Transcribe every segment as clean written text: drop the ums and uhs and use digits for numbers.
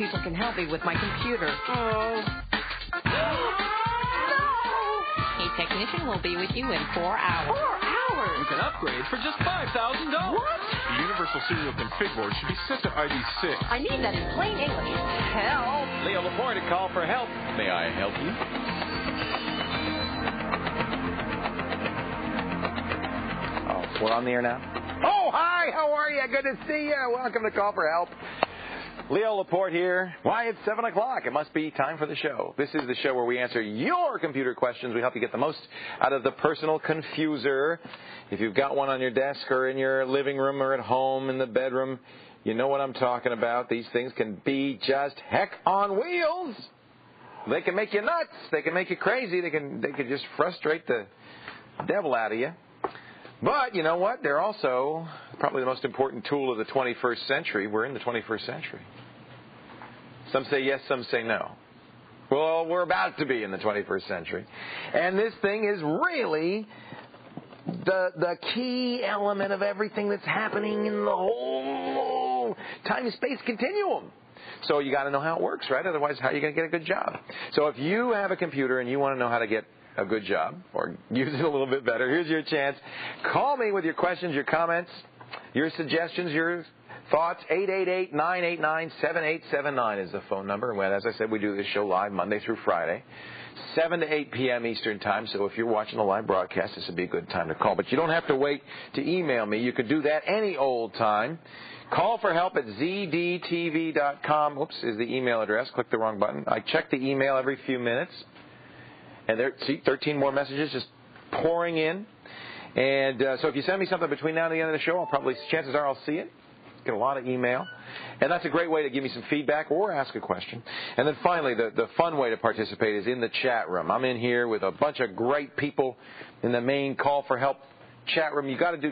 people can help me with my computer. Oh. A technician will be with you in 4 hours. 4 hours? You can upgrade for just $5,000. What? The Universal Serial Config board should be set to ID6. I need that in plain English. Help. Leo Laporte to call for help. May I help you? Oh, we're on the air now? Oh, hi, how are you? Good to see you. Welcome to Call for Help. Leo Laporte here. Why, it's 7 o'clock. It must be time for the show. This is the show where we answer your computer questions. We help you get the most out of the personal confuser. If you've got one on your desk or in your living room or at home in the bedroom, you know what I'm talking about. These things can be just heck on wheels. They can make you nuts. They can make you crazy. They can just frustrate the devil out of you. But you know what? They're also probably the most important tool of the 21st century. We're in the 21st century. Some say yes, some say no. Well, we're about to be in the 21st century. And this thing is really the key element of everything that's happening in the whole time-space continuum. So you got to know how it works, right? Otherwise, how are you going to get a good job? So if you have a computer and you want to know how to get a good job or use it a little bit better, here's your chance. Call me with your questions, your comments, your suggestions, your thoughts. 888-989-7879 is the phone number. And as I said, we do this show live Monday through Friday, 7 to 8 p.m. Eastern Time. So if you're watching the live broadcast, this would be a good time to call. But you don't have to wait to email me. You could do that any old time. Call for help at ZDTV.com. Oops, is the email address. Click the wrong button. I check the email every few minutes. And there, see, 13 more messages just pouring in. And so if you send me something between now and the end of the show, chances are I'll see it. Get a lot of email. And that's a great way to give me some feedback or ask a question. And then finally, the fun way to participate is in the chat room. I'm in here with a bunch of great people in the main Call for Help chat room. You got to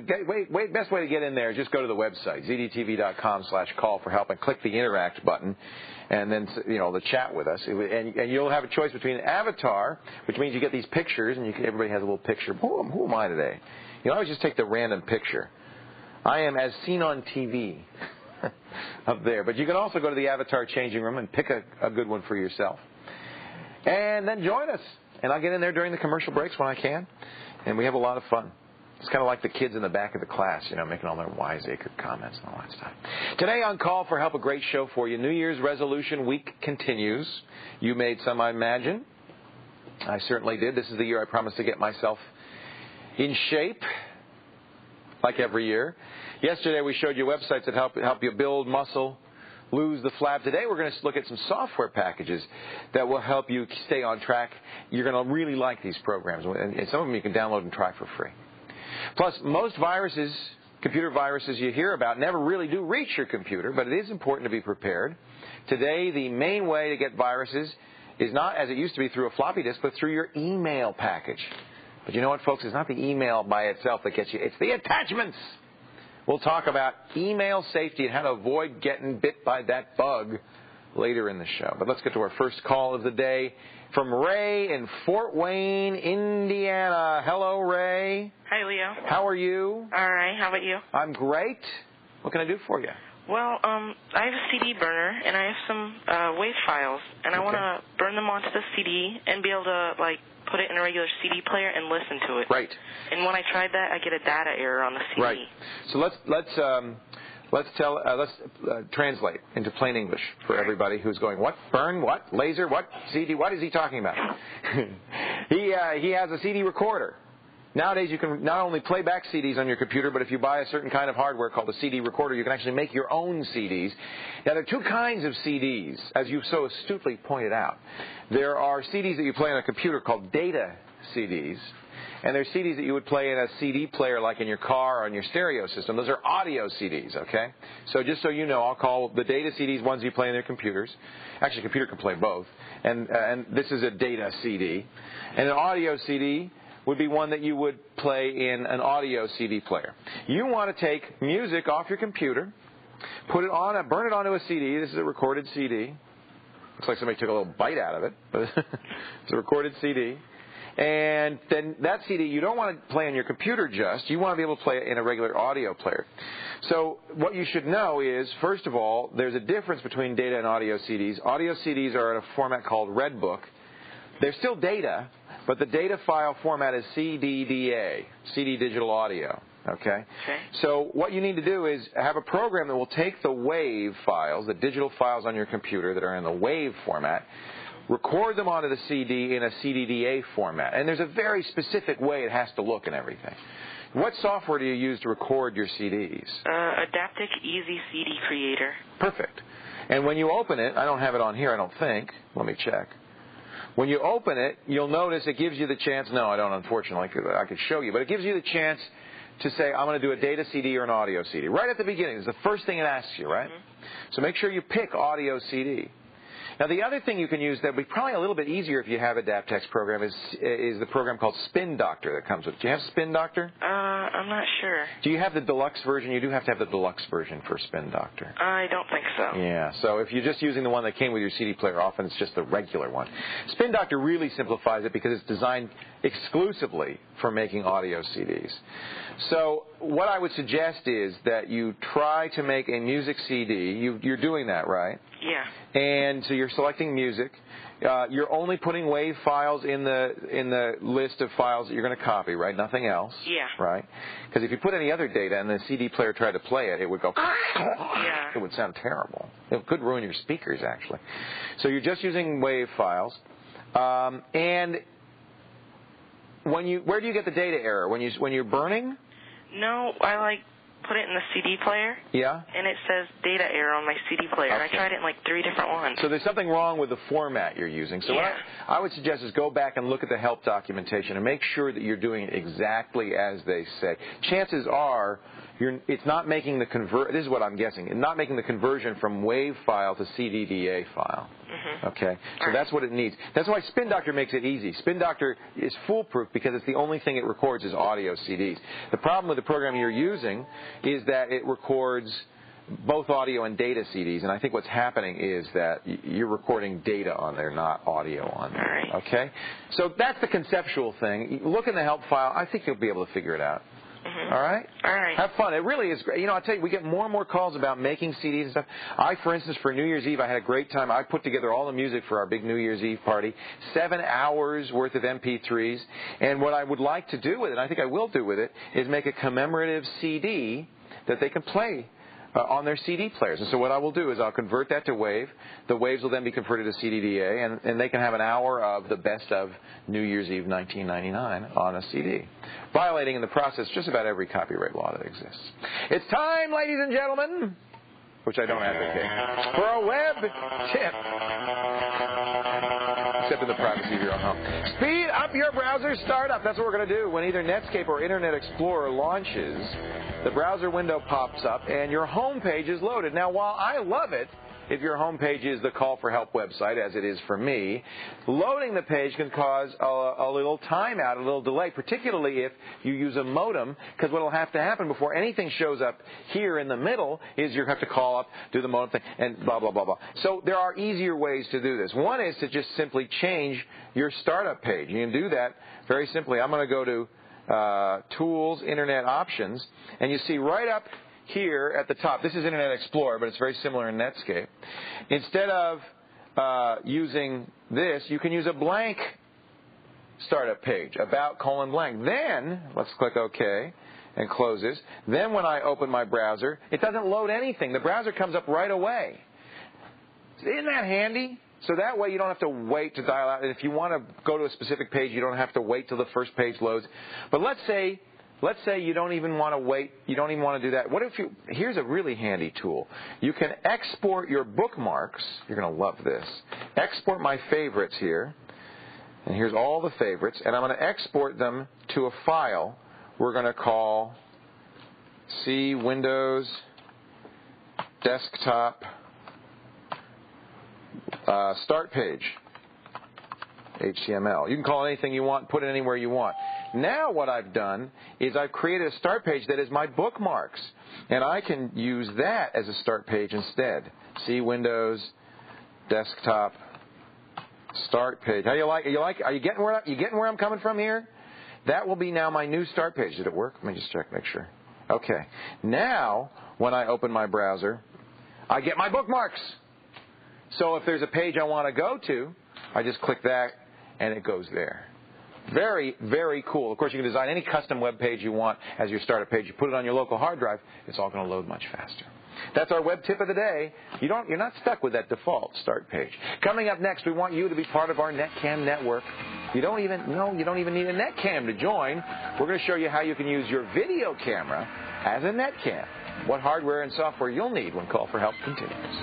best way to get in there is just go to the website, ZDTV.com/call for help, and click the interact button. And then, the chat with us. And you'll have a choice between avatar, which means you get these pictures, and everybody has a little picture. Who am I today? I always just take the random picture. I am as seen on TV up there. But you can also go to the avatar changing room and pick a good one for yourself. And then join us. And I'll get in there during the commercial breaks when I can. And we have a lot of fun. It's kind of like the kids in the back of the class, making all their wiseacre comments and all that stuff. Today on Call for Help, a great show for you. New Year's resolution week continues. You made some, I imagine. I certainly did. This is the year I promised to get myself in shape, like every year. Yesterday we showed you websites that help you build muscle, lose the flab. Today we're going to look at some software packages that will help you stay on track. You're going to really like these programs, and some of them you can download and try for free. Plus, most viruses, computer viruses you hear about, never really do reach your computer, but it is important to be prepared. Today, the main way to get viruses is not, as it used to be, through a floppy disk, but through your email package. But you know what, folks? It's not the email by itself that gets you. It's the attachments. We'll talk about email safety and how to avoid getting bit by that bug later in the show. But let's get to our first call of the day from Ray in Fort Wayne, Indiana. Hello, Ray. Hi, Leo. How are you? All right. How about you? I'm great. What can I do for you? Well, I have a CD burner, and I have some WAV files, and I want to burn them onto the CD and be able to, put it in a regular CD player and listen to it. Right. And when I tried that, I get a data error on the CD. Right. So let's translate into plain English for everybody who's going, what? Burn? What? Laser? What? CD? What is he talking about? He has a CD recorder. Nowadays, you can not only play back CDs on your computer, but if you buy a certain kind of hardware called a CD recorder, you can actually make your own CDs. Now, there are two kinds of CDs, as you so astutely pointed out. There are CDs that you play on a computer called data CDs, and there's CDs that you would play in a CD player like in your car or in your stereo system. Those are audio CDs, okay? So just so you know, I'll call the data CDs ones you play in their computers. Actually, a computer can play both. And this is a data CD. And an audio CD would be one that you would play in an audio CD player. You want to take music off your computer, burn it onto a CD. This is a recorded CD. Looks like somebody took a little bite out of it, but it's a recorded CD. And then that CD, you don't want to play on your computer just. You want to be able to play it in a regular audio player. So what you should know is, first of all, there's a difference between data and audio CDs. Audio CDs are in a format called Redbook. They're still data, but the data file format is CDDA, CD Digital Audio. Okay? So what you need to do is have a program that will take the WAV files, the digital files on your computer that are in the WAV format, record them onto the CD in a CDDA format. And there's a very specific way it has to look and everything. What software do you use to record your CDs? Adaptic Easy CD Creator. Perfect. And when you open it, I don't have it on here, I don't think. Let me check. When you open it, you'll notice it gives you the chance. No, I don't, unfortunately. I could show you. But it gives you the chance to say, I'm going to do a data CD or an audio CD. Right at the beginning. It's the first thing it asks you, right? Mm-hmm. So make sure you pick audio CD. Now, the other thing you can use that would be probably a little bit easier if you have a Adaptex program is the program called Spin Doctor that comes with it. Do you have Spin Doctor? I'm not sure. Do you have the deluxe version? You do have to have the deluxe version for Spin Doctor. I don't think so. Yeah, so if you're just using the one that came with your CD player, often it's just the regular one. Spin Doctor really simplifies it because it's designed exclusively for making audio CDs. So what I would suggest is that you try to make a music CD. You're doing that, right? Yeah. And so you're selecting music. You're only putting WAV files in the list of files that you're going to copy, right? Nothing else. Yeah. Right? Because if you put any other data and the CD player tried to play it, it would go. Yeah. It would sound terrible. It could ruin your speakers, actually. So you're just using WAV files, and where do you get the data error? When you're burning? No, I put it in the CD player. Yeah. And it says data error on my CD player. Okay. And I tried it in 3 different ones. So there's something wrong with the format you're using. So yeah. what I would suggest is go back and look at the help documentation and make sure that you're doing it exactly as they say. Chances are it's not making the this is what I'm guessing. It's not making the conversion from WAV file to CDDA file. Mm-hmm. Okay? So that's what it needs. That's why Spin Doctor makes it easy. Spin Doctor is foolproof because it's the only thing it records is audio CDs. The problem with the program you're using is that it records both audio and data CDs, and I think what's happening is that you're recording data on there, not audio on there. All right. Okay? So that's the conceptual thing. Look in the help file. I think you'll be able to figure it out. Mm-hmm. All right? All right. Have fun. It really is great. I'll tell you, we get more and more calls about making CDs and stuff. For instance, for New Year's Eve, I had a great time. I put together all the music for our big New Year's Eve party, 7 hours worth of MP3s. And what I would like to do with it, and I think I will do with it, is make a commemorative CD that they can play on their CD players. And so what I will do is I'll convert that to WAV. The WAVs will then be converted to CDDA, and they can have an hour of the best of New Year's Eve 1999 on a CD, violating in the process just about every copyright law that exists. It's time, ladies and gentlemen, which I don't advocate, for a web tip. Except in the privacy of your own home. Speed up your browser startup. That's what we're going to do. When either Netscape or Internet Explorer launches, the browser window pops up and your home page is loaded. Now, while I love it, if your home page is the call for help website, as it is for me, loading the page can cause a little timeout, a little delay, particularly if you use a modem, because what will have to happen before anything shows up here in the middle is you have to call up, do the modem thing, and blah, blah, blah, blah. So there are easier ways to do this. One is to just simply change your startup page. You can do that very simply. I'm going to go to Tools, Internet Options, and you see right up here at the top, this is Internet Explorer, but it's very similar in Netscape. Instead of using this, you can use a blank startup page, about:blank. Then, let's click OK and close this. Then when I open my browser, it doesn't load anything. The browser comes up right away. Isn't that handy? So that way you don't have to wait to dial out. And if you want to go to a specific page, you don't have to wait till the first page loads. But let's say you don't even want to wait. You don't even want to do that. Here's a really handy tool. You can export your bookmarks. You're going to love this. Export my favorites here. And here's all the favorites. And I'm going to export them to a file we're going to call C Windows Desktop Start Page. HTML. You can call it anything you want, put it anywhere you want. Now what I've done is I've created a start page that is my bookmarks, and I can use that as a start page instead. See Windows, Desktop, Start page. How are you getting where I'm coming from here? That will be now my new start page. Did it work? Let me just check, make sure. Okay. Now, when I open my browser, I get my bookmarks. So if there's a page I want to go to, I just click that, and it goes there. Very, very cool. Of course, you can design any custom web page you want as your startup page. You put it on your local hard drive, it's all going to load much faster. That's our web tip of the day. You're not stuck with that default start page. Coming up next, we want you to be part of our NetCam network. You don't even need a NetCam to join. We're going to show you how you can use your video camera as a NetCam. What hardware and software you'll need when Call for Help continues.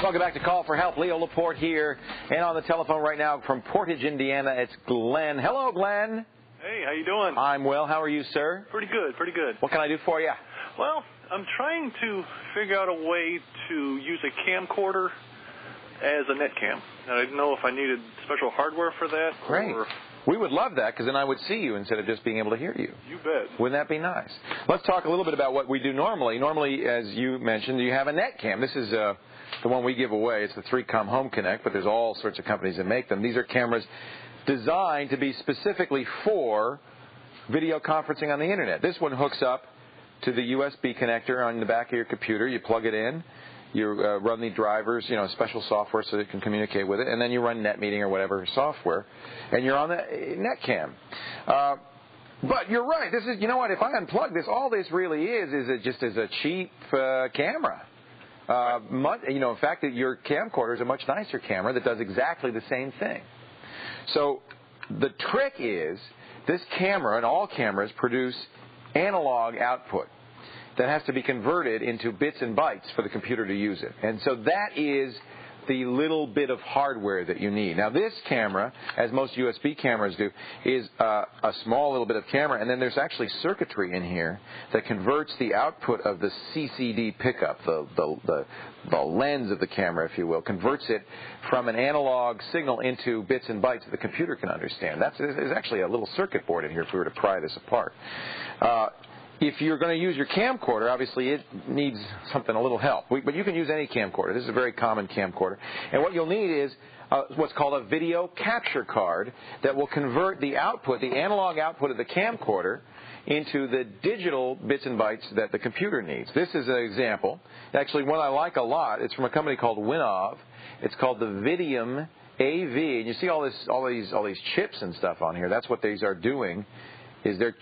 Welcome back to Call for Help. Leo Laporte here. And on the telephone right now from Portage, Indiana, it's Glenn. Hello, Glenn. Hey, how you doing? I'm well. How are you, sir? Pretty good, pretty good. What can I do for you? Well, I'm trying to figure out a way to use a camcorder as a NetCam. And I didn't know if I needed special hardware for that. Great. Or... We would love that, because then I would see you instead of just being able to hear you. You bet. Wouldn't that be nice? Let's talk a little bit about what we do normally. Normally, as you mentioned, you have a NetCam. This is the one we give away. It's the 3Com Home Connect, but there's all sorts of companies that make them. These are cameras designed to be specifically for video conferencing on the Internet. This one hooks up to the USB connector on the back of your computer. You plug it in. You run the drivers, special software so that it can communicate with it, and then you run NetMeeting or whatever software, and you're on the NetCam. But you're right. This is, if I unplug this, all this really is it just is a cheap camera. In fact, your camcorder is a much nicer camera that does exactly the same thing. So the trick is this camera and all cameras produce analog output that has to be converted into bits and bytes for the computer to use it. And so that is the little bit of hardware that you need. Now, this camera, as most USB cameras do, is a small little bit of camera, and then there's actually circuitry in here that converts the output of the CCD pickup, the lens of the camera, if you will, converts it from an analog signal into bits and bytes that the computer can understand. There's actually a little circuit board in here if we were to pry this apart. If you're going to use your camcorder, obviously it needs something, a little help. But you can use any camcorder. This is a very common camcorder. And what you'll need is what's called a video capture card that will convert the output, the analog output of the camcorder, into the digital bits and bytes that the computer needs. This is an example. Actually, one I like a lot. It's from a company called Winov. It's called the Vidium AV. And you see all these chips and stuff on here. That's what these are doing. Is they're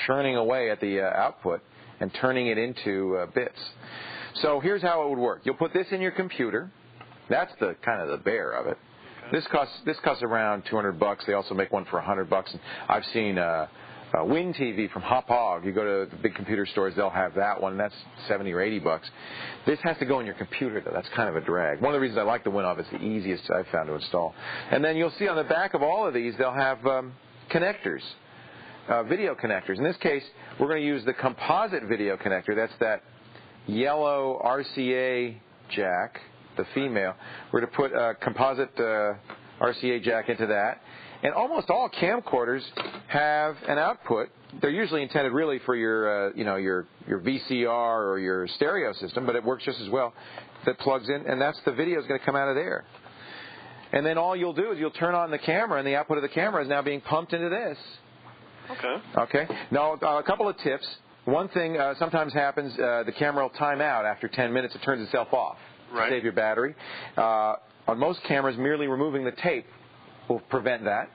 churning away at the output and turning it into bits. So here's how it would work. You'll put this in your computer. That's the kind of the bear of it. Okay. This costs around $200. They also make one for $100. And I've seen Win TV from Hauppauge. You go to the big computer stores, they'll have that one. That's $70 or $80. This has to go in your computer, though. That's kind of a drag. One of the reasons I like the Winov, it's the easiest I've found to install. And then you'll see on the back of all of these, they'll have connectors. Video connectors. In this case, we're going to use the composite video connector. That's that yellow RCA jack, the female. We're going to put a composite RCA jack into that. And almost all camcorders have an output. They're usually intended really for your VCR or your stereo system, but it works just as well. That plugs in, and that's the video is going to come out of there. And then all you'll do is you'll turn on the camera, and the output of the camera is now being pumped into this. Okay. Now, a couple of tips. One thing sometimes happens, the camera will time out after 10 minutes. It turns itself off. Right. Save your battery. On most cameras, merely removing the tape will prevent that.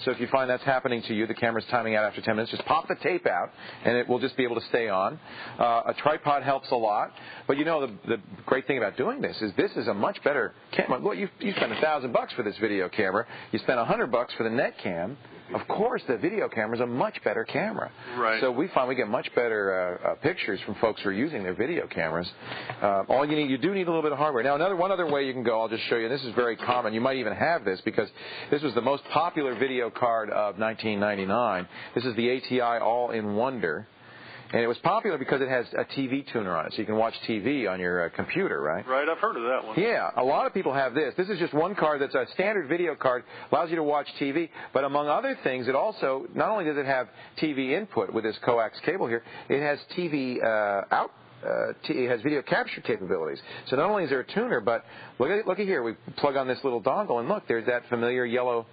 So if you find that's happening to you, the camera's timing out after 10 minutes, just pop the tape out, and it will just be able to stay on. A tripod helps a lot. But the great thing about doing this is a much better camera. Well, you spend $1,000 for this video camera. You spend $100 for the NetCam. Of course, the video camera is a much better camera. Right. So we find we get much better pictures from folks who are using their video cameras. All you do need a little bit of hardware. Now, one other way you can go, I'll just show you. This is very common. You might even have this because this was the most popular video card of 1999. This is the ATI All-in-Wonder. And it was popular because it has a TV tuner on it, so you can watch TV on your computer, right? Right, I've heard of that one. Yeah, a lot of people have this. This is just one card that's a standard video card, allows you to watch TV, but among other things, it also, not only does it have TV input with this coax cable here, it has TV out. It has video capture capabilities. So not only is there a tuner, but look at here. We plug on this little dongle, and look, there's that familiar yellow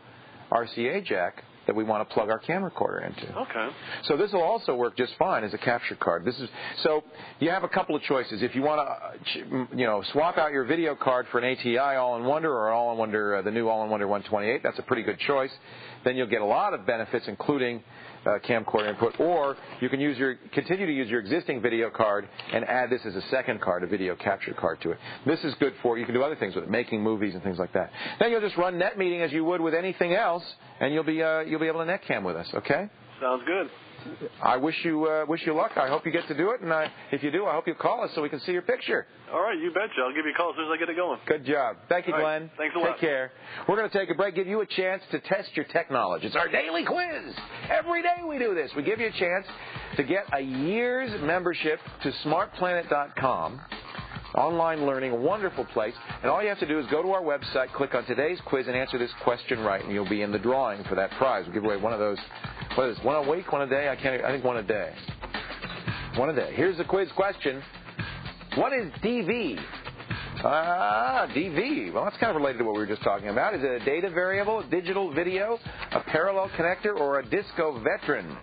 RCA jack that we want to plug our camcorder into. Okay. So this will also work just fine as a capture card. So you have a couple of choices. If you want to, swap out your video card for an ATI All-in-Wonder or All-in-Wonder, the new All-in-Wonder 128, that's a pretty good choice. Then you'll get a lot of benefits, including camcorder input, or you can continue to use your existing video card and add this as a second card, a video capture card to it. This is good for, you can do other things with it, making movies and things like that. Then you'll just run net meeting as you would with anything else, and you'll be able to net cam with us, okay? Sounds good. I wish you luck. I hope you get to do it, and if you do, I hope you call us so we can see your picture. All right, you betcha. I'll give you a call as soon as I get it going. Good job. Thank you, All Glenn. right. Thanks a lot. Take care. We're going to take a break, give you a chance to test your tech knowledge. It's our daily quiz. Every day we do this. We give you a chance to get a year's membership to smartplanet.com. Online learning, a wonderful place. And all you have to do is go to our website, click on today's quiz, and answer this question right, and you'll be in the drawing for that prize. We'll give away one of those. What is it, one a week, one a day? I think one a day. One a day. Here's the quiz question. What is DV? DV. Well, that's kind of related to what we were just talking about. Is it a data variable, a digital video, a parallel connector, or a disco veteran?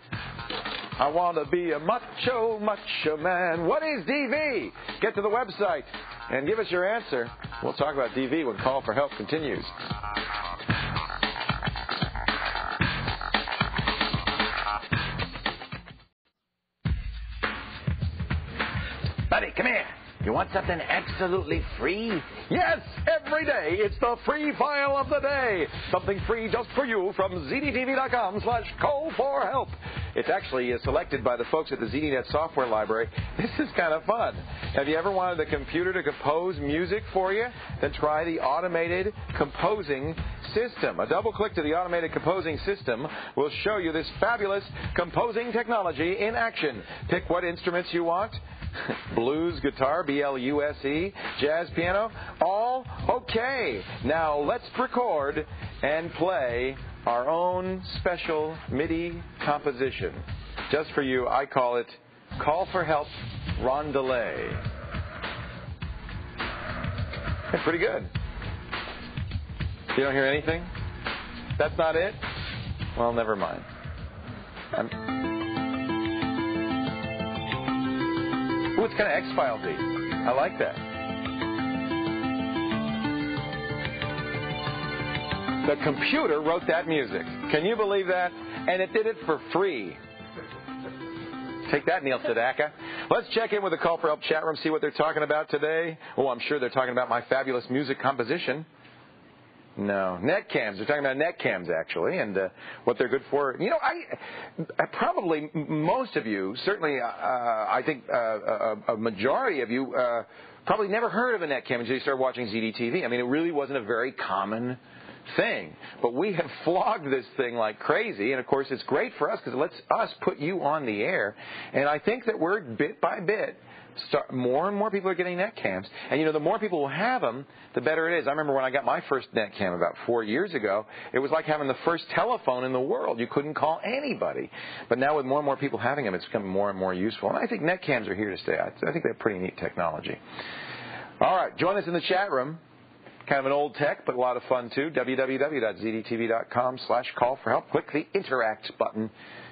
I want to be a macho man. What is DV? Get to the website and give us your answer. We'll talk about DV when Call for Help continues. Buddy, come here. You want something absolutely free? Yes, every day it's the free file of the day. Something free just for you from ZDTV.com/call4help. It's actually selected by the folks at the ZDNet Software Library. This is kind of fun. Have you ever wanted the computer to compose music for you? Then try the automated composing system. A double click to the automated composing system will show you this fabulous composing technology in action. Pick what instruments you want. Blues, guitar, BLUSE, jazz, piano, all okay. Now let's record and play our own special MIDI composition. Just for you, I call it Call for Help Rondelay. That's pretty good. You don't hear anything? That's not it? Well, never mind. Ooh, it's kind of X-Files-y. I like that. The computer wrote that music. Can you believe that? And it did it for free. Take that, Neil Sedaka. Let's check in with the Call for Help chat room, see what they're talking about today. Oh, I'm sure they're talking about my fabulous music composition. No, net cams. They're talking about net cams, actually, and what they're good for. You know, I probably most of you, certainly, I think a majority of you probably never heard of a net cam until you started watching ZDTV. I mean, it really wasn't a very common thing. But we have flogged this thing like crazy, and of course it's great for us because it lets us put you on the air. And I think that we're bit by bit, more and more people are getting net cams. And, you know, the more people who have them, the better it is. I remember when I got my first net cam about 4 years ago, it was like having the first telephone in the world. You couldn't call anybody. But now with more and more people having them, it's becoming more and more useful. And I think net cams are here to stay. I think they're pretty neat technology. All right, join us in the chat room. Kind of an old tech, but a lot of fun, too. www.zdtv.com/call4help. Click the Interact button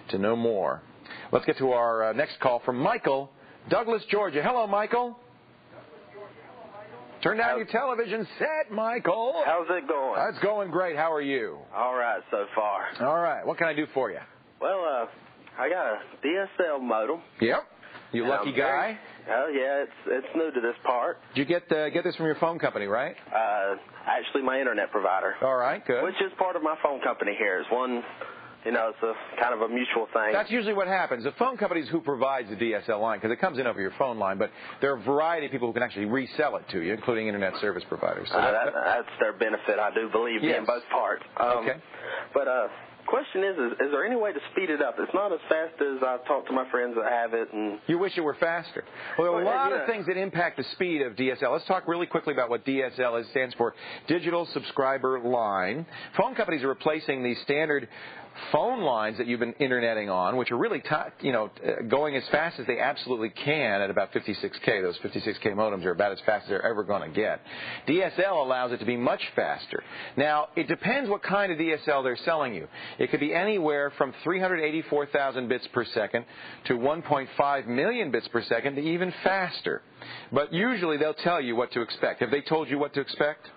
to know more. Let's get to our next call from Michael, Douglas, Georgia. Hello, Michael. Turn down your television set, Michael. How's it going? It's going great. How are you? All right so far. All right. What can I do for you? Well, I got a DSL modem. Yep. You lucky guy. Oh, yeah, it's new to this part. Did you get this from your phone company, right? Actually, my internet provider. All right, good. Which is part of my phone company here. It's one, you know, it's a kind of a mutual thing. That's usually what happens. The phone company is who provides the DSL line because it comes in over your phone line, but there are a variety of people who can actually resell it to you, including internet service providers. So that's their benefit, I do believe, yes. in both parts. Okay. But question is there any way to speed it up? It's not as fast as I've talked to my friends that have it. And you wish it were faster. Well, there are a lot of things that impact the speed of DSL. Let's talk really quickly about what DSL is. It stands for Digital Subscriber Line. Phone companies are replacing the standard phone lines that you've been interneting on, which are really going as fast as they absolutely can at about 56K. Those 56K modems are about as fast as they're ever going to get. DSL allows it to be much faster. Now, it depends what kind of DSL they're selling you. It could be anywhere from 384,000 bits per second to 1.5 million bits per second to even faster. But usually they'll tell you what to expect. Have they told you what to expect?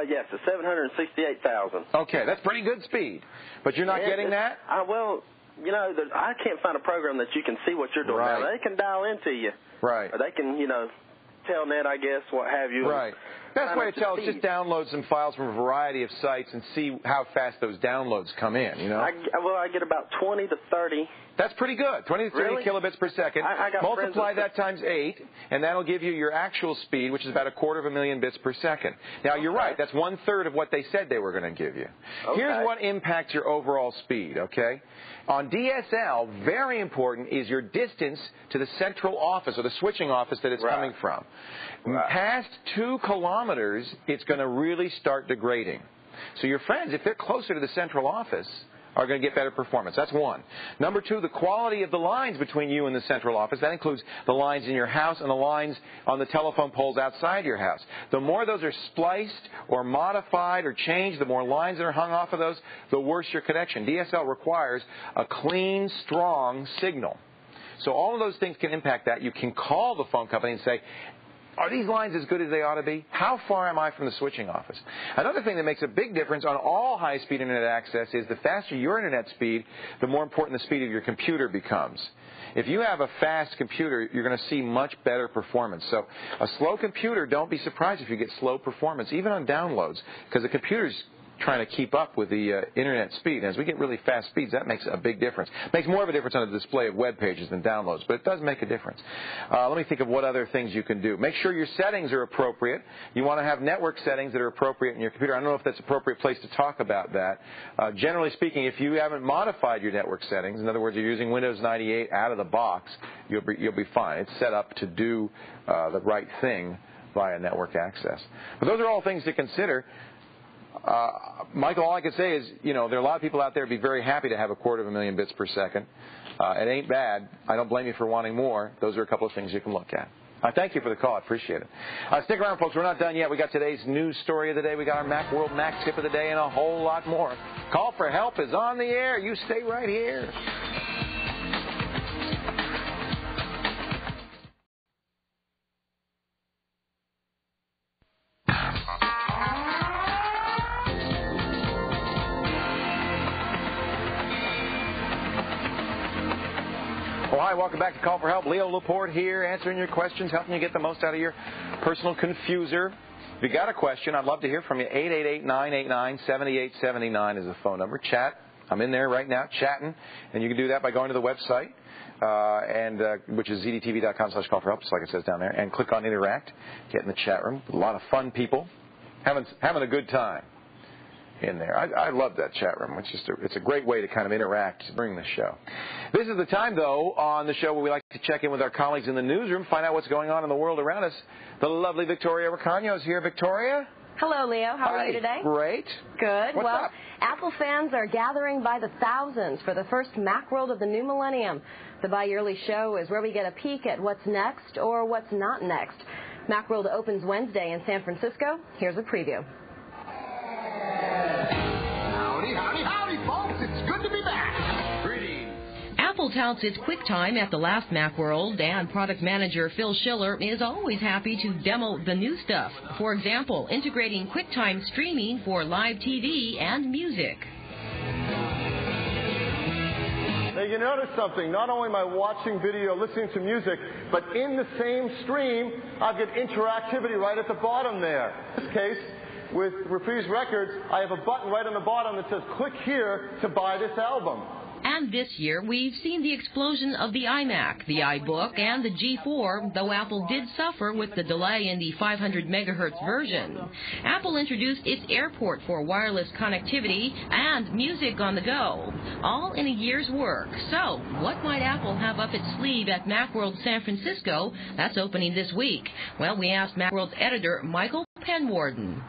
Yes, it's 768,000. Okay, that's pretty good speed. But you're not getting that? Well, I can't find a program that you can see what you're doing. Right. Now, they can dial into you. Right. Or they can, telnet, I guess, what have you. Right. Best way to tell is just download some files from a variety of sites and see how fast those downloads come in, I get about 20 to 30. That's pretty good. 20 to 30 really? kilobits per second. I got multiply that times 8, and that'll give you your actual speed, which is about 250,000 bits per second. Now, you're right. That's 1/3 of what they said they were going to give you. Okay. Here's what impacts your overall speed, okay? On DSL, very important is your distance to the central office or the switching office that it's coming from. Right. Past 2 kilometers, it's going to really start degrading. So your friends, if they're closer to the central office, are going to get better performance. That's one. Number 2, the quality of the lines between you and the central office. That includes the lines in your house and the lines on the telephone poles outside your house. The more those are spliced or modified or changed, the more lines that are hung off of those, the worse your connection. DSL requires a clean, strong signal. So all of those things can impact that. You can call the phone company and say, are these lines as good as they ought to be? How far am I from the switching office? Another thing that makes a big difference on all high-speed Internet access is the faster your Internet speed, the more important the speed of your computer becomes. If you have a fast computer, you're going to see much better performance. So a slow computer, don't be surprised if you get slow performance, even on downloads, because the computer's trying to keep up with the Internet speed. And as we get really fast speeds, that makes a big difference. It makes more of a difference on the display of web pages than downloads, but it does make a difference. Let me think of what other things you can do. Make sure your settings are appropriate. You want to have network settings that are appropriate in your computer. I don't know if that's an appropriate place to talk about that. Generally speaking, if you haven't modified your network settings, in other words, you're using Windows 98 out of the box, you'll be fine. It's set up to do the right thing via network access. But those are all things to consider. Michael, all I can say is, there are a lot of people out there who'd be very happy to have 250,000 bits per second. It ain't bad. I don't blame you for wanting more. Those are a couple of things you can look at. Thank you for the call. I appreciate it. Stick around, folks. We're not done yet. We got today's news story of the day. We got our Macworld Mac tip of the day and a whole lot more. Call for help is on the air. You stay right here. Hi, welcome back to Call for Help. Leo Laporte here, answering your questions, helping you get the most out of your personal confuser. If you got a question, I'd love to hear from you. 888-989-7879 is the phone number. Chat. I'm in there right now chatting, and you can do that by going to the website, which is zdtv.com/call-for-help, just like it says down there, and click on Interact. Get in the chat room. A lot of fun people having a good time in there. I love that chat room. It's a great way to kind of interact during the show. This is the time, though, on the show where we like to check in with our colleagues in the newsroom, find out what's going on in the world around us. The lovely Victoria Ricano is here. Victoria? Hello, Leo. How are you today? Great. Good. What's up? Apple fans are gathering by the thousands for the first Macworld of the new millennium. The bi-yearly show is where we get a peek at what's next or what's not next. Macworld opens Wednesday in San Francisco. Here's a preview. Howdy, folks. It's good to be back. Greetings. Apple touts its QuickTime at the last Macworld, and product manager Phil Schiller is always happy to demo the new stuff. For example, integrating QuickTime streaming for live TV and music. Now, you notice something. Not only am I watching video, listening to music, but in the same stream, I've got interactivity right at the bottom there. In this case, with Reprise Records, I have a button right on the bottom that says, click here to buy this album. And And this year, we've seen the explosion of the iMac, the iBook, and the G4, though Apple did suffer with the delay in the 500 megahertz version. Apple introduced its Airport for wireless connectivity and music on the go, all in a year's work. So, what might Apple have up its sleeve at Macworld San Francisco? That's opening this week. Well, we asked Macworld's editor, Michael Penwarden.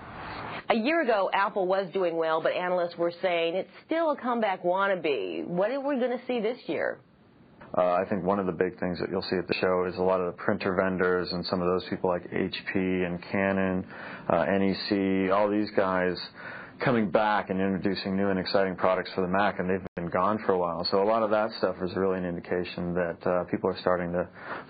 A year ago, Apple was doing well, but analysts were saying it's still a comeback wannabe. What are we going to see this year? I think one of the big things that you'll see at the show is a lot of the printer vendors and some of those people like HP and Canon, NEC, all these guys coming back and introducing new and exciting products for the Mac, and they've been gone for a while. So a lot of that stuff is really an indication that people are starting to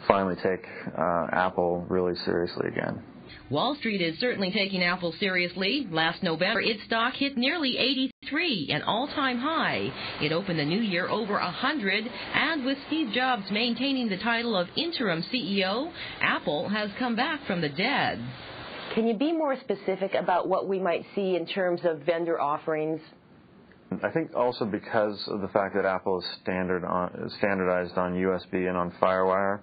finally take Apple really seriously again. Wall Street is certainly taking Apple seriously. Last November, its stock hit nearly 83, an all-time high. It opened the new year over 100, and with Steve Jobs maintaining the title of interim CEO, Apple has come back from the dead. Can you be more specific about what we might see in terms of vendor offerings? I think also because of the fact that Apple is standardized on USB and on FireWire,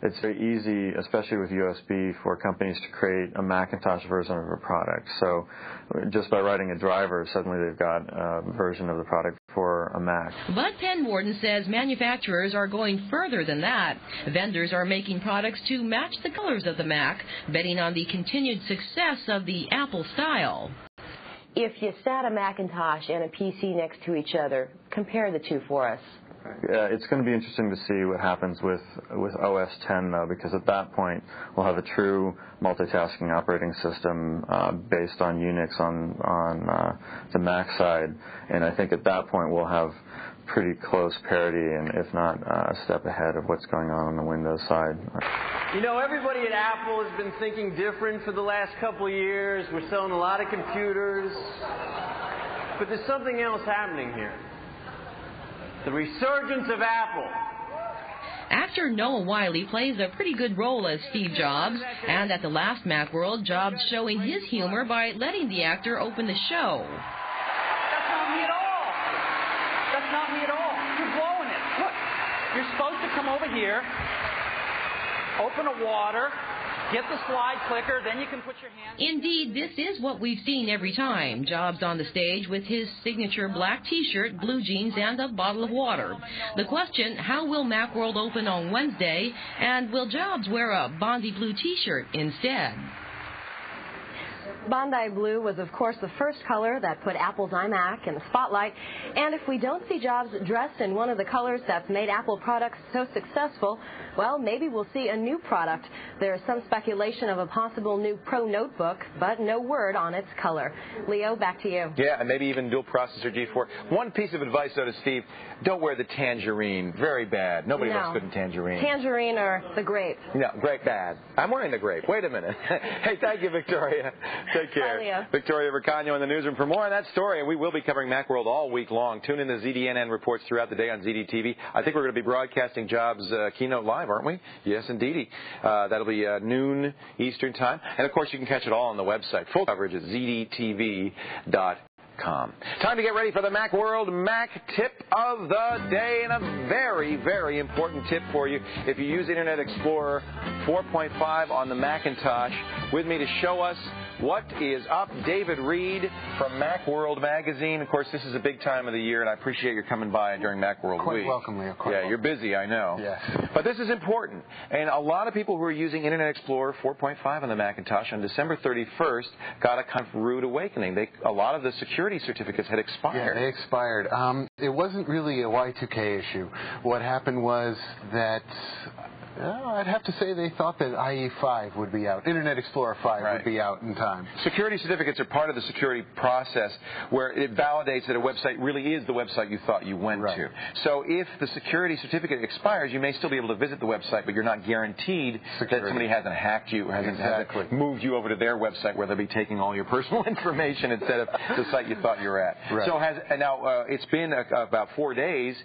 it's very easy, especially with USB, for companies to create a Macintosh version of a product. So just by writing a driver, suddenly they've got a version of the product for a Mac. But Penwarden says manufacturers are going further than that. Vendors are making products to match the colors of the Mac, betting on the continued success of the Apple style. If you sat a Macintosh and a PC next to each other, compare the two for us. It's going to be interesting to see what happens with OS X, though, because at that point we'll have a true multitasking operating system based on Unix on the Mac side, and I think at that point we'll have pretty close parity, and if not a step ahead of what's going on the Windows side. You know, everybody at Apple has been thinking different for the last couple of years. We're selling a lot of computers, but there's something else happening here. The resurgence of Apple. Actor Noah Wiley plays a pretty good role as Steve Jobs, and at the last Macworld, Jobs showing his humor by letting the actor open the show. That's not me at all. That's not me at all. You're blowing it. Look, you're supposed to come over here, open a water, get the slide clicker, then you can put your hand... Indeed, this is what we've seen every time. Jobs on the stage with his signature black T-shirt, blue jeans, and a bottle of water. The question, how will Macworld open on Wednesday, and will Jobs wear a Bondi blue T-shirt instead? Bondi blue was, of course, the first color that put Apple's iMac in the spotlight. And if we don't see Jobs dressed in one of the colors that's made Apple products so successful, well, maybe we'll see a new product. There is some speculation of a possible new Pro notebook, but no word on its color. Leo, back to you. Yeah, and maybe even dual processor G4. One piece of advice, though, to Steve, don't wear the tangerine. Very bad. Nobody looks good in tangerine. Tangerine or the grape? No, grape bad. I'm wearing the grape. Wait a minute. Hey, thank you, Victoria. Take care. Bye, Leo. Victoria Vercano in the newsroom. For more on that story, and we will be covering Macworld all week long. Tune in to ZDNN reports throughout the day on ZDTV. I think we're going to be broadcasting Jobs' keynote live, aren't we? Yes, indeedy. That'll be noon Eastern time. And, of course, you can catch it all on the website. Full coverage at ZDTV.com. Time to get ready for the Macworld Mac tip of the day, and a very, very important tip for you if you use Internet Explorer 4.5 on the Macintosh. With me to show us what is up, David Reed from Macworld Magazine. Of course, this is a big time of the year, and I appreciate your coming by during Macworld Week. Quite welcome, Leo. Yeah, you're busy, I know. Yes. But this is important, and a lot of people who are using Internet Explorer 4.5 on the Macintosh on December 31st got a kind of rude awakening. A lot of the security certificates had expired. Yeah, they expired. It wasn't really a Y2K issue. What happened was that I'd have to say they thought that IE5 would be out. Internet Explorer 5 would be out in time. Security certificates are part of the security process where it validates that a website really is the website you thought you went to. So if the security certificate expires, you may still be able to visit the website, but you're not guaranteed that somebody hasn't hacked you or hasn't moved you over to their website where they'll be taking all your personal information instead of the site you thought you were at. So now it's been about 4 days.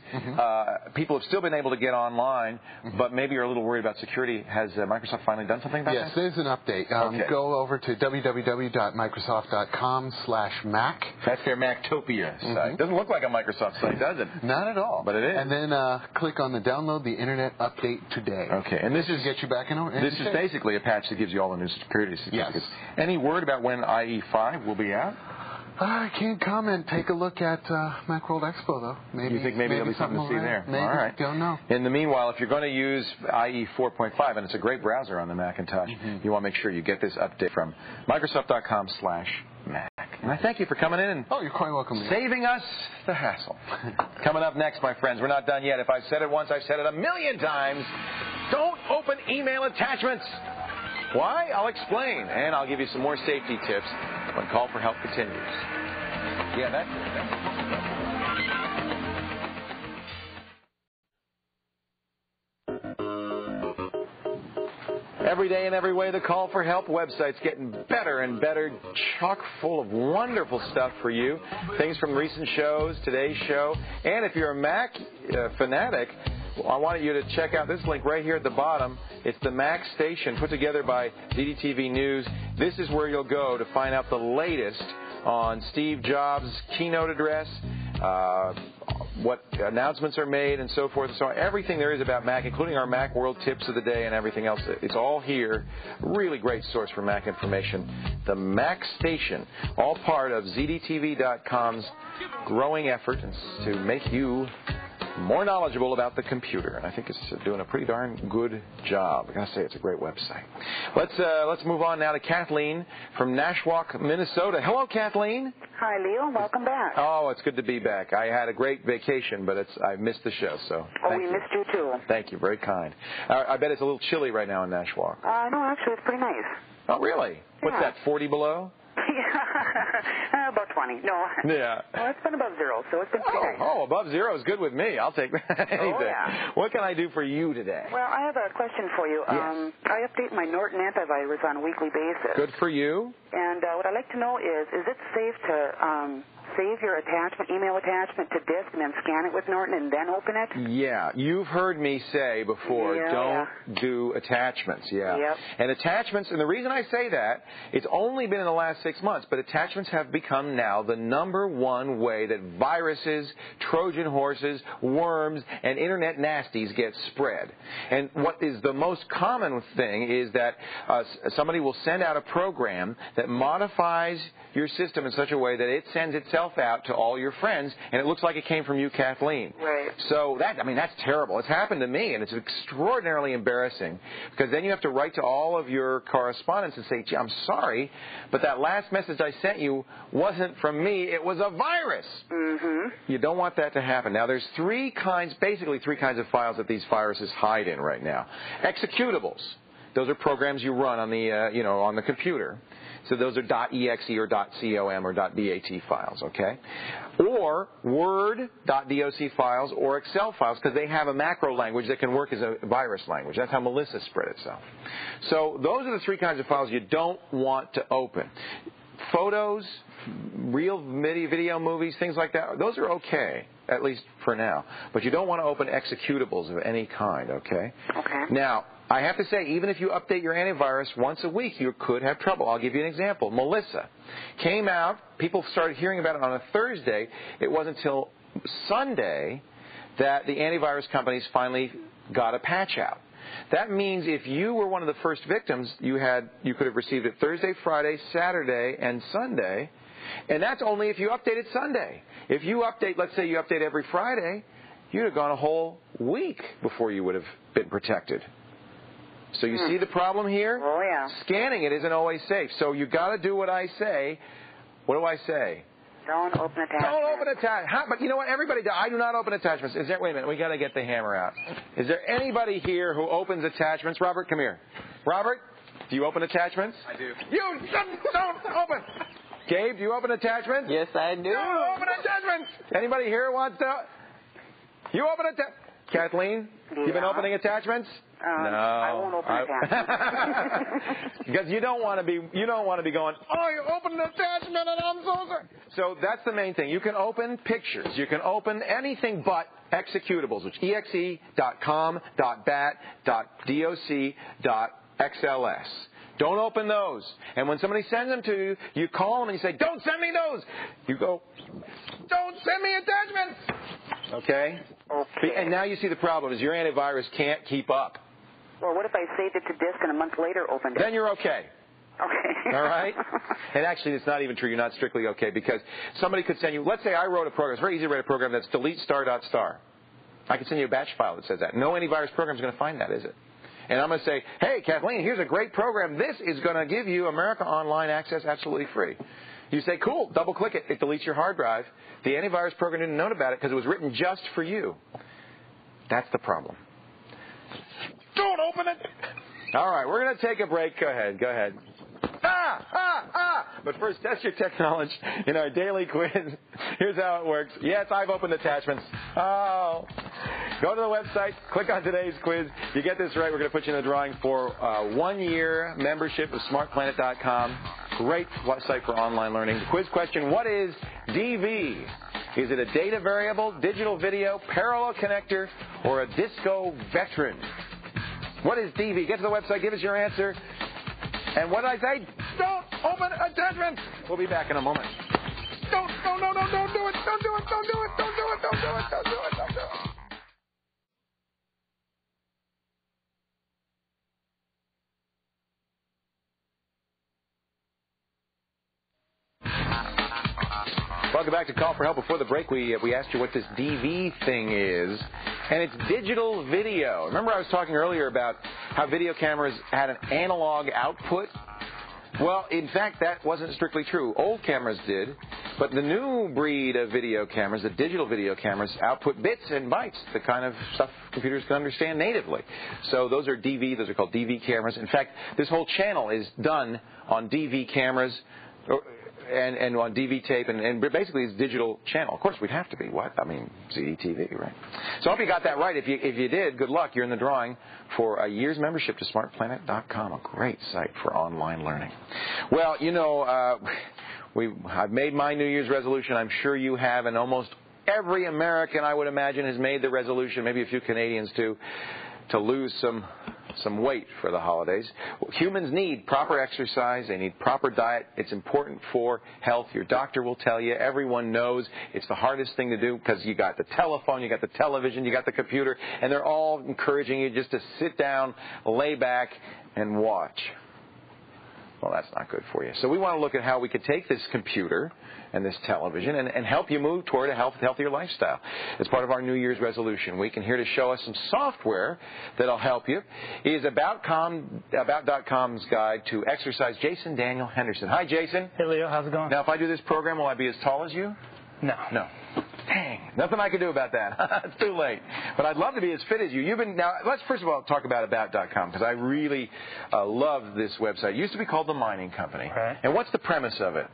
People have still been able to get online, but maybe you're a little worried about security. Has Microsoft finally done something about that? Yes, there's an update. Okay. Go over to www.microsoft.com/Mac. That's their Mactopia site. Doesn't look like a Microsoft site, does it? Not at all. But it is. And then click on the download the Internet Update today. Okay, and this is get you back in. This is basically a patch that gives you all the new security certificates. Yes. Any word about when IE5 will be out? I can't comment. Take a look at Macworld Expo, though. Maybe you think maybe there'll be something to see there? Maybe. All right. Don't know. In the meanwhile, if you're going to use IE 4.5, and it's a great browser on the Macintosh, you want to make sure you get this update from Microsoft.com/Mac. And I thank you for coming in and you're quite welcome. Saving us the hassle. Coming up next, my friends, we're not done yet. If I've said it once, I've said it a million times. Don't open email attachments. Why? I'll explain, and I'll give you some more safety tips when Call for Help continues. Yeah, that's it. Every day and every way, the Call for Help website's getting better and better, chock full of wonderful stuff for you. Things from recent shows, today's show, and if you're a Mac fanatic, I want you to check out this link right here at the bottom. It's the Mac Station put together by ZDTV News. This is where you'll go to find out the latest on Steve Jobs' keynote address, what announcements are made, and so forth. So everything there is about Mac, including our Mac World tips of the day and everything else, it's all here. Really great source for Mac information. The Mac Station, all part of ZDTV.com's growing effort to make you more knowledgeable about the computer, and I think it's doing a pretty darn good job. I gotta say, it's a great website. Let's move on now to Kathleen from Nashwauk, Minnesota. Hello, Kathleen. Hi, Leo. Welcome back. Oh, it's good to be back. I had a great vacation, but I missed the show, so we missed you too. Thank you. Very kind. I bet it's a little chilly right now in Nashwauk. No, actually, it's pretty nice. Oh, really? What's that? 40 below? About 20. No. Yeah. Well, it's been above zero, so it's been pretty nice. Oh, above zero is good with me. I'll take that anything. Oh, yeah. What can I do for you today? Well, I have a question for you. Yes. I update my Norton antivirus on a weekly basis. Good for you. And what I'd like to know is it safe to save your email attachment to disk and then scan it with Norton and then open it? Yeah. You've heard me say before, don't do attachments. Yeah. Yep. And attachments, and the reason I say that, it's only been in the last 6 months, but attachments have become now the #1 way that viruses, Trojan horses, worms, and internet nasties get spread. And what is the most common thing is that somebody will send out a program that modifies your system in such a way that it sends itself out to all your friends, and it looks like it came from you, Kathleen. Right. So that's terrible. It's happened to me, and it's extraordinarily embarrassing, because then you have to write to all of your correspondents and say, gee, I'm sorry, but that last message I sent you wasn't from me. It was a virus. Mm-hmm. You don't want that to happen. Now, there's basically three kinds of files that these viruses hide in right now. Executables. Those are programs you run on the, on the computer. So those are .exe or .com or .bat files, okay? Or Word, .doc files, or Excel files, because they have a macro language that can work as a virus language. That's how Melissa spread itself. So those are the three kinds of files you don't want to open. Photos, real video movies, things like that, those are okay, at least for now. But you don't want to open executables of any kind, okay? Okay. Now, I have to say, even if you update your antivirus once a week, you could have trouble. I'll give you an example. Melissa came out. People started hearing about it on a Thursday. It wasn't until Sunday that the antivirus companies finally got a patch out. That means if you were one of the first victims, you could have received it Thursday, Friday, Saturday, and Sunday. And that's only if you updated Sunday. If you update, let's say you update every Friday, you'd have gone a whole week before you would have been protected. So you see the problem here? Oh, yeah. Scanning it isn't always safe. So you got to do what I say. What do I say? Don't open attachments. Don't open attachments. But you know what? Everybody does. I do not open attachments. Wait a minute. We got to get the hammer out. Is there anybody here who opens attachments? Robert, come here. Robert, do you open attachments? I do. You don't open. Gabe, do you open attachments? Yes, I do. Don't open attachments. Anybody here wants to? You open attachments. Kathleen? You've been opening attachments? No. I won't open attachments. Because you don't want to be going, oh, you opened an attachment and I'm so sorry. So that's the main thing. You can open pictures. You can open anything but executables, which exe.com.bat.doc.xls. Don't open those. And when somebody sends them to you, you call them and you say, don't send me those. You go, don't send me attachments. Okay? Okay. And now you see the problem is your antivirus can't keep up. Well, what if I saved it to disk and a month later opened it? Then you're okay. Okay. All right? And actually, it's not even true. You're not strictly okay because somebody could send you, let's say I wrote a program. It's very easy to write a program that's delete star.star. I can send you a batch file that says that. No antivirus program is going to find that, is it? And I'm going to say, hey, Kathleen, here's a great program. This is going to give you America Online access absolutely free. You say, cool, double-click it. It deletes your hard drive. The antivirus program didn't know about it because it was written just for you. That's the problem. Don't open it. All right, we're going to take a break. Go ahead. But first, test your tech knowledge in our daily quiz. Here's how it works. Yes, I've opened attachments. Oh. Go to the website, click on today's quiz. You get this right, we're going to put you in the drawing for 1-year membership of smartplanet.com. Great website for online learning. The quiz question, what is DV? Is it a data variable, digital video, parallel connector, or a disco veteran? What is DV? Get to the website, give us your answer. And what did I say? Don't open attachments. We'll be back in a moment. Don't do it. Don't do it. Don't do it. Don't do it. Don't do it. Don't do it. Don't do it. Don't do it. Welcome back to Call for Help. Before the break, we asked you what this DV thing is, and it's digital video. Remember I was talking earlier about how video cameras had an analog output? Well, in fact, that wasn't strictly true. Old cameras did, but the new breed of video cameras, the digital video cameras, output bits and bytes, the kind of stuff computers can understand natively. So those are DV, those are called DV cameras. In fact, this whole channel is done on DV cameras, and on DV tape, and basically it's digital channel. Of course, we'd have to be. What? I mean, ZDTV, right? So I hope you got that right. If you did, good luck. You're in the drawing for a year's membership to smartplanet.com, a great site for online learning. Well, you know, I've made my New Year's resolution. I'm sure you have, and almost every American, I would imagine, has made the resolution, maybe a few Canadians too, to lose some weight for the holidays. Humans need proper exercise. They need proper diet. It's important for health. Your doctor will tell you. Everyone knows it's the hardest thing to do because you got the telephone, you got the television, you got the computer, and they're all encouraging you just to sit down, lay back, and watch. Well, that's not good for you. So we want to look at how we could take this computer and this television and help you move toward a healthier lifestyle. As part of our New Year's resolution week, and here to show us some software that'll help you is About.com's guide to exercise, Jason Daniel Henderson. Hi, Jason. Hey, Leo. How's it going? Now, if I do this program, will I be as tall as you? No. Dang. Nothing I can do about that. It's too late. But I'd love to be as fit as you. Now, let's first of all talk about About.com because I really love this website. It used to be called The Mining Company. Right. And what's the premise of it?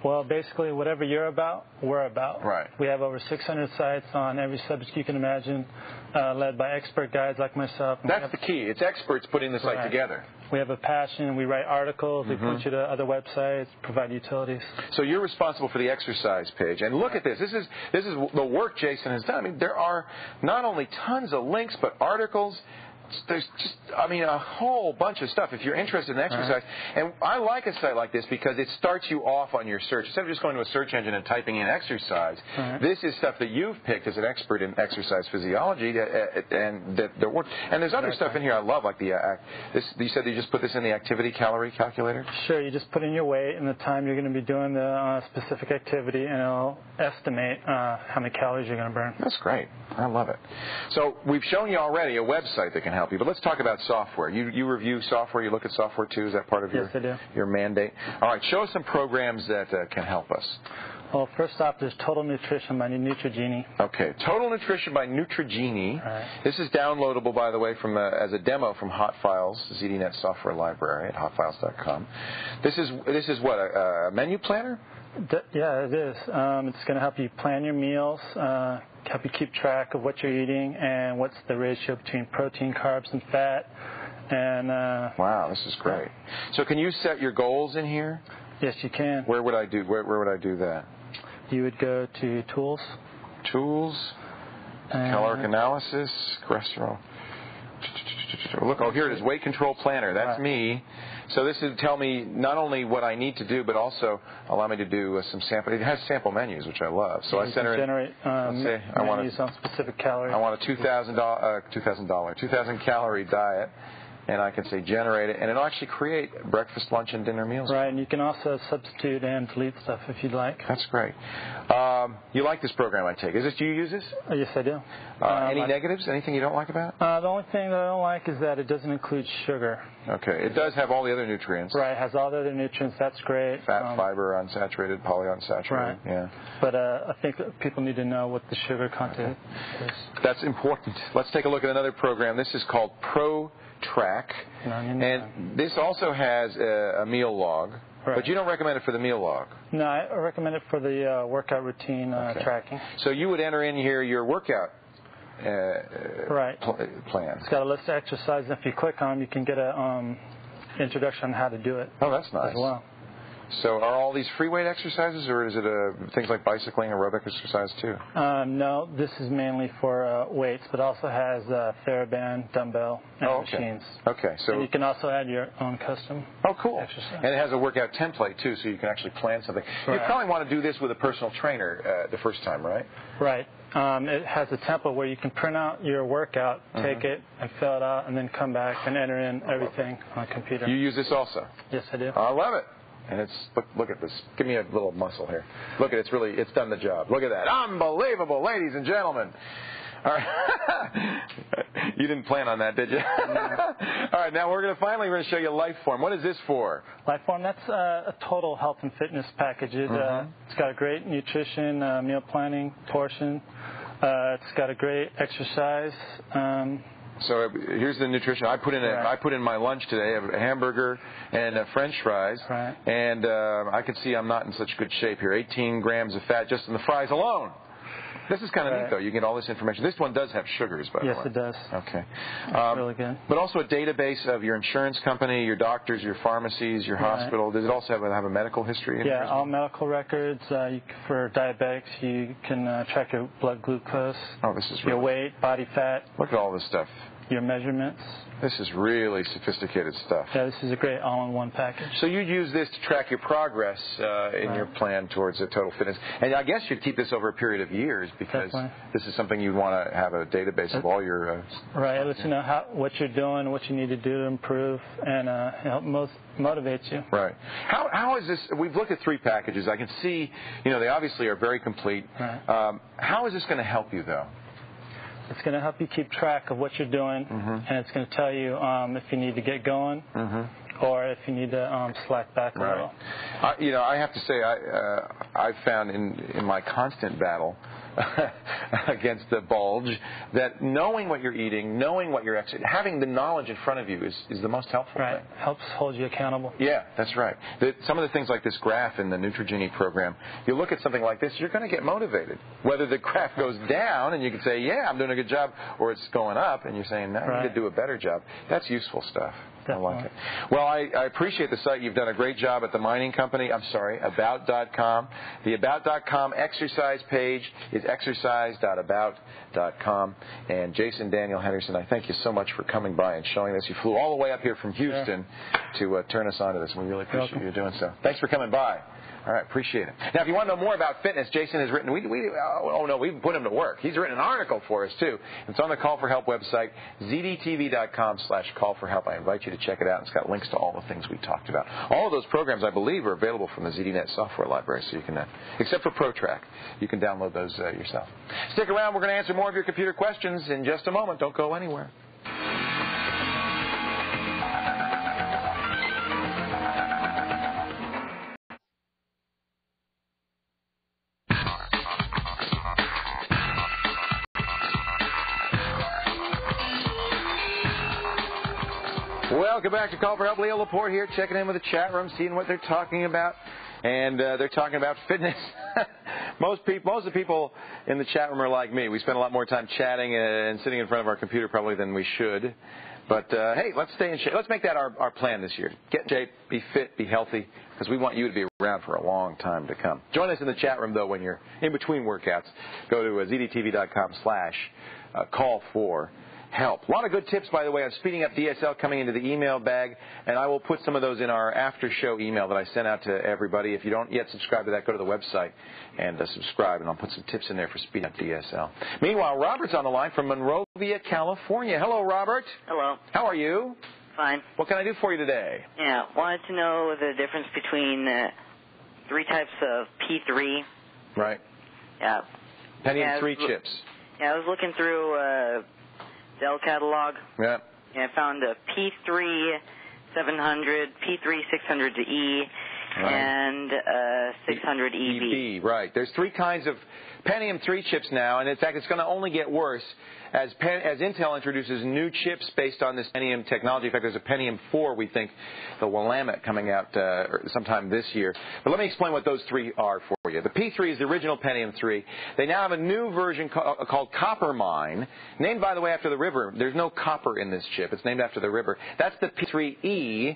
Well, basically, whatever you're about, we're about. Right. We have over 600 sites on every subject you can imagine, led by expert guides like myself. That's the key. It's experts putting the site together. We have a passion. We write articles. We point you to other websites, provide utilities. So you're responsible for the exercise page. And look at this. This is the work Jason has done. I mean, there are not only tons of links, but articles. There's just, a whole bunch of stuff if you're interested in exercise. And I like a site like this because it starts you off on your search. Instead of just going to a search engine and typing in exercise, this is stuff that you've picked as an expert in exercise physiology and that works. And there's other stuff in here I love, like you said you just put this in the activity calorie calculator? Sure. You just put in your weight and the time you're going to be doing the specific activity, and it'll estimate how many calories you're going to burn. That's great. I love it. So we've shown you already a website that can help you, but let's talk about software. You review software. You look at software too. Is that part of your mandate? All right. Show us some programs that can help us. Well, first off, there's Total Nutrition by Neutrogenie. Okay, Total Nutrition by Neutrogenie. Right. This is downloadable, by the way, as a demo from Hot Files, ZDNet software library at hotfiles.com. This is what, a menu planner? Yeah, it is. It's going to help you plan your meals, help you keep track of what you're eating and what's the ratio between protein, carbs, and fat. And wow, this is great. So can you set your goals in here? Yes, you can. Where would I do that? You would go to Tools. Tools, caloric analysis, cholesterol. Look, here it is, weight control planner. That's me. So this would tell me not only what I need to do, but also allow me to do some sample. It has sample menus, which I love. So I generate menus on specific calories. I want a 2,000 calorie diet. And I can say generate it, and it'll actually create breakfast, lunch, and dinner meals. Right, and you can also substitute and delete stuff if you'd like. That's great. You like this program, I take. Do you use this? Yes, I do. Any negatives? Anything you don't like about it? The only thing that I don't like is that it doesn't include sugar. Okay. It does have all the other nutrients. Right, it has all the other nutrients. That's great. Fat, fiber, unsaturated, polyunsaturated. Right. Yeah. But I think people need to know what the sugar content is. That's important. Let's take a look at another program. This is called ProTrack, and this also has a meal log, but you don't recommend it for the meal log. No, I recommend it for the workout routine tracking. So you would enter in here your workout plan. It's got a list of exercises. If you click on them, you can get an introduction on how to do it. Oh, that's nice. As well. So are all these free weight exercises, or is it things like bicycling, aerobic exercise too? No, this is mainly for weights, but also has TheraBand, dumbbell, and machines. Okay, so and you can also add your own custom. Oh, cool! Exercise. And it has a workout template too, so you can actually plan something. Right. You probably want to do this with a personal trainer the first time, right? Right. It has a template where you can print out your workout, take it, and fill it out, and then come back and enter in everything on a computer. You use this also? Yes, I do. I love it. And it's look at this. Give me a little muscle here. Look at it. It's done the job. Look at that. Unbelievable, ladies and gentlemen. All right. You didn't plan on that, did you? All right. Now we're going to show you Lifeform. What is this for? Lifeform. That's a total health and fitness package. It's got a great nutrition, meal planning portion. It's got a great exercise. So here's the nutrition. I put in my lunch today a hamburger and French fries, and I can see I'm not in such good shape here. 18 grams of fat just in the fries alone. This is kind of neat, though. You get all this information. This one does have sugars, by the way. Yes, it does. Okay. Really good. But also a database of your insurance company, your doctors, your pharmacies, your hospital. Does it also have a medical history in here? Yeah, all medical records. For diabetics, you can track your blood glucose, your weight, body fat. Look at all this stuff. Your measurements. This is really sophisticated stuff. Yeah, this is a great all-in-one package. So you use this to track your progress in your plan towards a total fitness. And I guess you'd keep this over a period of years because this is something you'd want to have a database of all your... Right, it lets you know what you're doing, what you need to do to improve, and help motivate you. Right. How is this... We've looked at 3 packages. I can see, they obviously are very complete. Right. How is this going to help you, though? It's going to help you keep track of what you're doing, and it's going to tell you if you need to get going or if you need to slack back a little. I have to say, I've found in my constant battle against the bulge that knowing what you're eating, knowing what you're exercising, having the knowledge in front of you is the most helpful thing. Helps hold you accountable. Yeah, that's right. Some of the things like this graph in the Neutrogeny program, you look at something like this, you're going to get motivated. Whether the graph goes down and you can say, yeah, I'm doing a good job, or it's going up and you're saying, no, I need to do a better job. That's useful stuff. Definitely. I like it. Well, I appreciate the site. You've done a great job at the mining company. About.com. The About.com exercise page is exercise.about.com. And Jason Daniel Henderson, I thank you so much for coming by and showing this. You flew all the way up here from Houston to turn us on to this. We really appreciate you doing so. Thanks for coming by. All right, appreciate it. Now, if you want to know more about fitness, Jason has written, we've put him to work. He's written an article for us, too. It's on the Call for Help website, ZDTV.com/call for help. I invite you to check it out. It's got links to all the things we talked about. All of those programs, I believe, are available from the ZDNet software library, so you can, except for ProTrack, you can download those yourself. Stick around. We're going to answer more of your computer questions in just a moment. Don't go anywhere. Welcome back to Call for Help. Leo Laporte here, checking in with the chat room, seeing what they're talking about. And they're talking about fitness. Most of the people in the chat room are like me. We spend a lot more time chatting and sitting in front of our computer probably than we should. But, hey, let's stay in shape. Let's make that our plan this year. Get in shape, be fit, be healthy, because we want you to be around for a long time to come. Join us in the chat room, though, when you're in between workouts. Go to ZDTV.com/call4help. A lot of good tips, by the way, on speeding up DSL coming into the email bag, and I will put some of those in our after-show email that I sent out to everybody. If you don't yet subscribe to that, go to the website and subscribe, and I'll put some tips in there for speeding up DSL. Meanwhile, Robert's on the line from Monrovia, California. Hello, Robert. Hello. How are you? Fine. What can I do for you today? Yeah, wanted to know the difference between 3 types of P3. Right. Yeah. Pentium 3 chips. Yeah, I was looking through Dell catalog. Yeah. And I found a P3 700, P3 600E, right. and 600 EB. Right. There's 3 kinds of Pentium 3 chips now, and in fact, it's going to only get worse as Intel introduces new chips based on this Pentium technology. In fact, there's a Pentium 4, we think, the Willamette, coming out sometime this year. But let me explain what those 3 are for you. The P3 is the original Pentium 3. They now have a new version called Coppermine, named, by the way, after the river. There's no copper in this chip. It's named after the river. That's the P3E.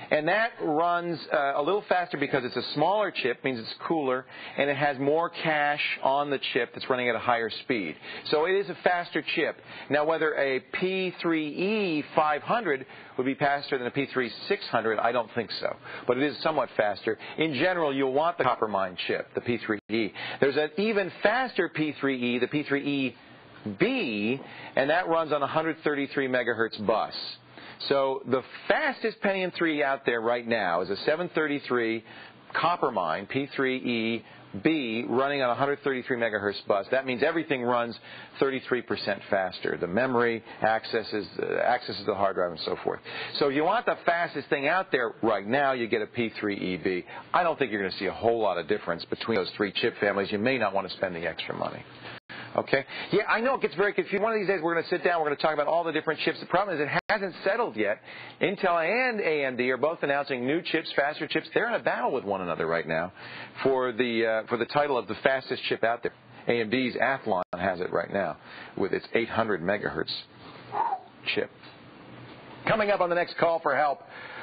And that runs a little faster because it's a smaller chip, means it's cooler, and it has more cache on the chip that's running at a higher speed. So it is a faster chip. Now, whether a P3E 500 would be faster than a P3 600, I don't think so. But it is somewhat faster. In general, you'll want the Coppermine chip, the P3E. There's an even faster P3E, the P3EB, and that runs on a 133 megahertz bus. So the fastest Pentium 3 out there right now is a 733 Coppermine P3EB running on a 133 megahertz bus. That means everything runs 33% faster. The memory accesses the hard drive and so forth. So if you want the fastest thing out there right now, you get a P3EB. I don't think you're going to see a whole lot of difference between those 3 chip families. You may not want to spend the extra money. Okay? Yeah, I know it gets very confusing. One of these days we're going to sit down, we're going to talk about all the different chips. The problem is it hasn't settled yet. Intel and AMD are both announcing new chips, faster chips. They're in a battle with one another right now for the title of the fastest chip out there. AMD's Athlon has it right now with its 800 megahertz chip. Coming up on the next call for help,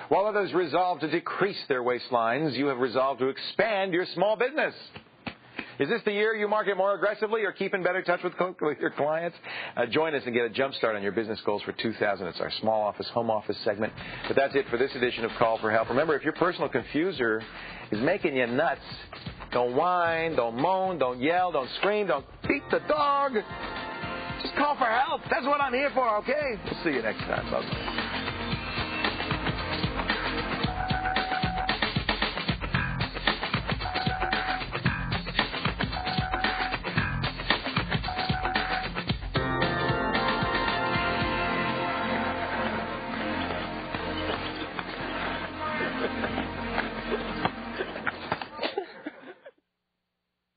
while others resolve to decrease their waistlines, you have resolved to expand your small business. Is this the year you market more aggressively or keep in better touch with your clients? Join us and get a jump start on your business goals for 2000. It's our small office, home office segment. But that's it for this edition of Call for Help. Remember, if your personal confuser is making you nuts, don't whine, don't moan, don't yell, don't scream, don't beat the dog. Just call for help. That's what I'm here for, okay? We'll see you next time. Bye-bye. Ha ha ha.